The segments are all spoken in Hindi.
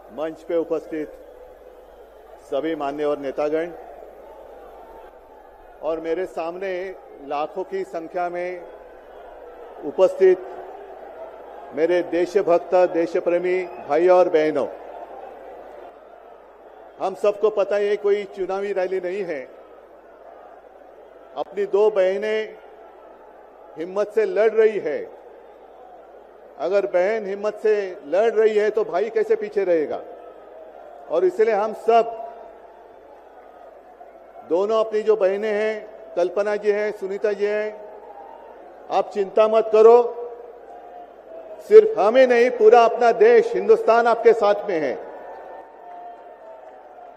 मंच पे उपस्थित सभी मान्यवर नेतागण और मेरे सामने लाखों की संख्या में उपस्थित मेरे देशभक्त देशप्रेमी भाई और बहनों, हम सबको पता है कोई चुनावी रैली नहीं है। अपनी दो बहनें हिम्मत से लड़ रही है। अगर बहन हिम्मत से लड़ रही है तो भाई कैसे पीछे रहेगा। और इसलिए हम सब दोनों अपनी जो बहनें हैं, कल्पना जी हैं, सुनीता जी हैं, आप चिंता मत करो। सिर्फ हमें नहीं, पूरा अपना देश हिंदुस्तान आपके साथ में है।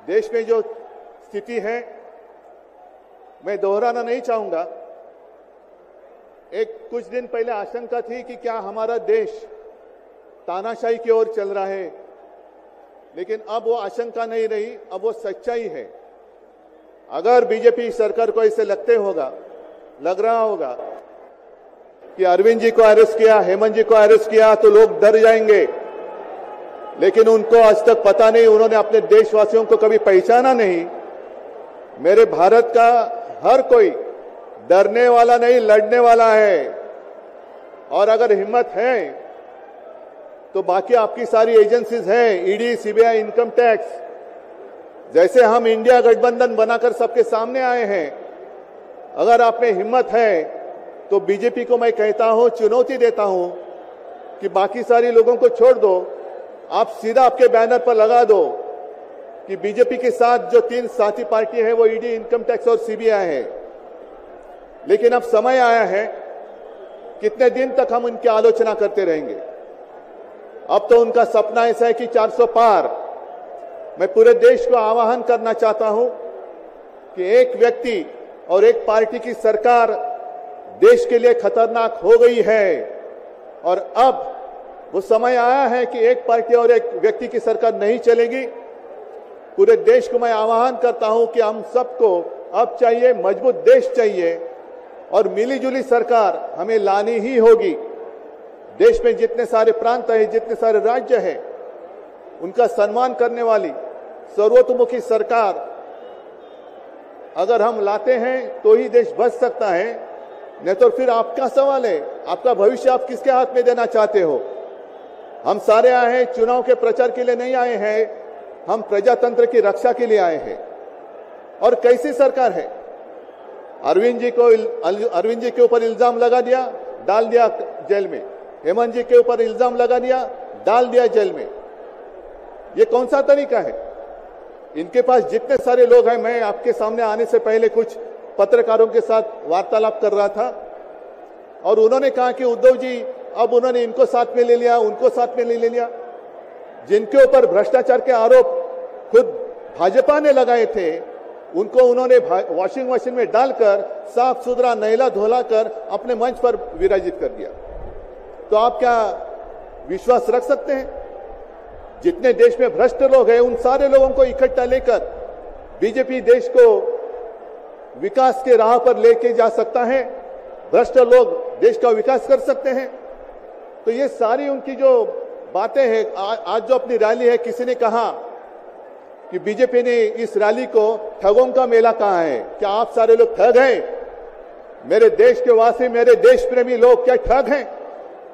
देश में जो स्थिति है मैं दोहराना नहीं चाहूंगा। कुछ दिन पहले आशंका थी कि क्या हमारा देश तानाशाही की ओर चल रहा है, लेकिन अब वो आशंका नहीं रही, अब वो सच्चाई है। अगर बीजेपी सरकार को ऐसे लग रहा होगा कि अरविंद जी को अरेस्ट किया, हेमंत जी को अरेस्ट किया तो लोग डर जाएंगे, लेकिन उनको आज तक पता नहीं, उन्होंने अपने देशवासियों को कभी पहचाना नहीं। मेरे भारत का हर कोई डरने वाला नहीं, लड़ने वाला है। और अगर हिम्मत है तो बाकी आपकी सारी एजेंसीज हैं, ईडी, सीबीआई, इनकम टैक्स, जैसे हम इंडिया गठबंधन बनाकर सबके सामने आए हैं। अगर आप में हिम्मत है तो बीजेपी को मैं कहता हूं, चुनौती देता हूं कि बाकी सारी लोगों को छोड़ दो, आप सीधा आपके बैनर पर लगा दो कि बीजेपी के साथ जो 3 साथी पार्टी है वो ईडी, इनकम टैक्स और सीबीआई है। लेकिन अब समय आया है, कितने दिन तक हम उनकी आलोचना करते रहेंगे। अब तो उनका सपना ऐसा है कि 400 पार। मैं पूरे देश को आह्वान करना चाहता हूं कि एक व्यक्ति और एक पार्टी की सरकार देश के लिए खतरनाक हो गई है और अब वो समय आया है कि एक पार्टी और एक व्यक्ति की सरकार नहीं चलेगी। पूरे देश को मैं आह्वान करता हूं कि हम सबको अब चाहिए, मजबूत देश चाहिए और मिलीजुली सरकार हमें लानी ही होगी। देश में जितने सारे प्रांत हैं, जितने सारे राज्य हैं, उनका सम्मान करने वाली सर्वतोमुखी सरकार अगर हम लाते हैं तो ही देश बच सकता है, नहीं तो फिर आपका सवाल है, आपका भविष्य आप किसके हाथ में देना चाहते हो। हम सारे आए हैं चुनाव के प्रचार के लिए नहीं आए हैं, हम प्रजातंत्र की रक्षा के लिए आए हैं। और कैसी सरकार है, अरविंद जी के ऊपर इल्जाम लगा दिया, डाल दिया जेल में, हेमंत जी के ऊपर इल्जाम लगा दिया, डाल दिया जेल में। ये कौन सा तरीका है। इनके पास जितने सारे लोग हैं, मैं आपके सामने आने से पहले कुछ पत्रकारों के साथ वार्तालाप कर रहा था और उन्होंने कहा कि उद्धव जी अब उन्होंने इनको साथ में ले लिया, उनको साथ में ले लिया। जिनके ऊपर भ्रष्टाचार के आरोप खुद भाजपा ने लगाए थे, उनको उन्होंने वॉशिंग मशीन में डालकर साफ सुथरा नहला धोला कर अपने मंच पर विराजित कर दिया। तो आप क्या विश्वास रख सकते हैं। जितने देश में भ्रष्ट लोग हैं, उन सारे लोगों को इकट्ठा लेकर बीजेपी देश को विकास के राह पर लेके जा सकता है। भ्रष्ट लोग देश का विकास कर सकते हैं। तो ये सारी उनकी जो बातें हैं, आज जो अपनी रैली है, किसी ने कहा कि बीजेपी ने इस रैली को ठगों का मेला कहा है। क्या आप सारे लोग ठग हैं। मेरे देश के वासी, मेरे देश प्रेमी लोग क्या ठग हैं।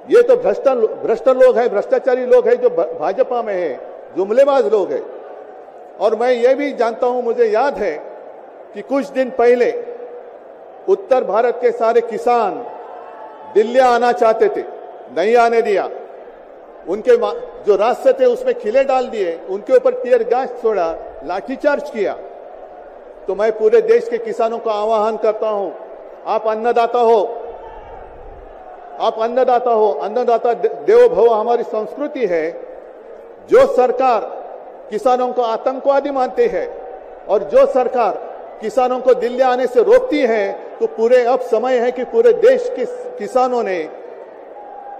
ये तो भ्रष्ट लोग हैं, भ्रष्टाचारी लोग हैं जो भाजपा में है, जुमलेबाज लोग हैं। और मैं ये भी जानता हूं, मुझे याद है कि कुछ दिन पहले उत्तर भारत के सारे किसान दिल्ली आना चाहते थे, नहीं आने दिया। उनके जो रास्ते थे उसमें खिले डाल दिए, उनके ऊपर टीयर गैस छोड़ा, लाठीचार्ज किया। तो मैं पूरे देश के किसानों को आह्वान करता हूं, आप अन्नदाता हो, अन्नदाता देवो भव हमारी संस्कृति है। जो सरकार किसानों को आतंकवादी मानते हैं और जो सरकार किसानों को दिल्ली आने से रोकती है, तो पूरे अब समय है कि पूरे देश के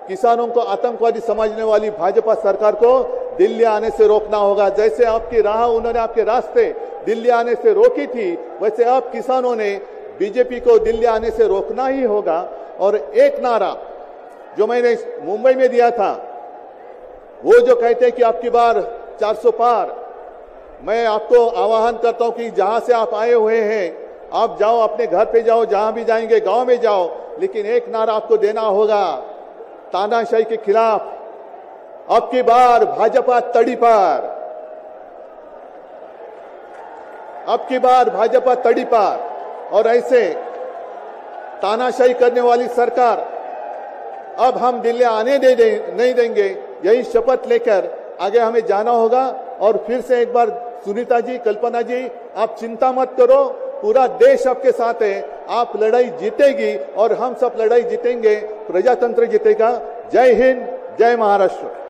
किसानों को आतंकवादी समझने वाली भाजपा सरकार को दिल्ली आने से रोकना होगा। जैसे आपकी राह, उन्होंने आपके रास्ते दिल्ली आने से रोकी थी, वैसे अब किसानों ने बीजेपी को दिल्ली आने से रोकना ही होगा। और एक नारा जो मैंने मुंबई में दिया था, वो जो कहते हैं कि आपकी बार 400 पार। मैं आपको आह्वान करता हूं कि जहां से आप आए हुए हैं, आप जाओ, अपने घर पे जाओ, जहां भी जाएंगे, गांव में जाओ, लेकिन एक नारा आपको देना होगा तानाशाही के खिलाफ। अब की बार भाजपा तड़ी पार, अब की बार भाजपा तड़ी पार। और ऐसे तानाशाही करने वाली सरकार अब हम दिल्ली आने नहीं देंगे। यही शपथ लेकर आगे हमें जाना होगा। और फिर से एक बार सुनीता जी, कल्पना जी, आप चिंता मत करो, पूरा देश आपके साथ है। आप लड़ाई जीतेगी और हम सब लड़ाई जीतेंगे, प्रजातंत्र जीतेगा। जय हिंद, जय महाराष्ट्र।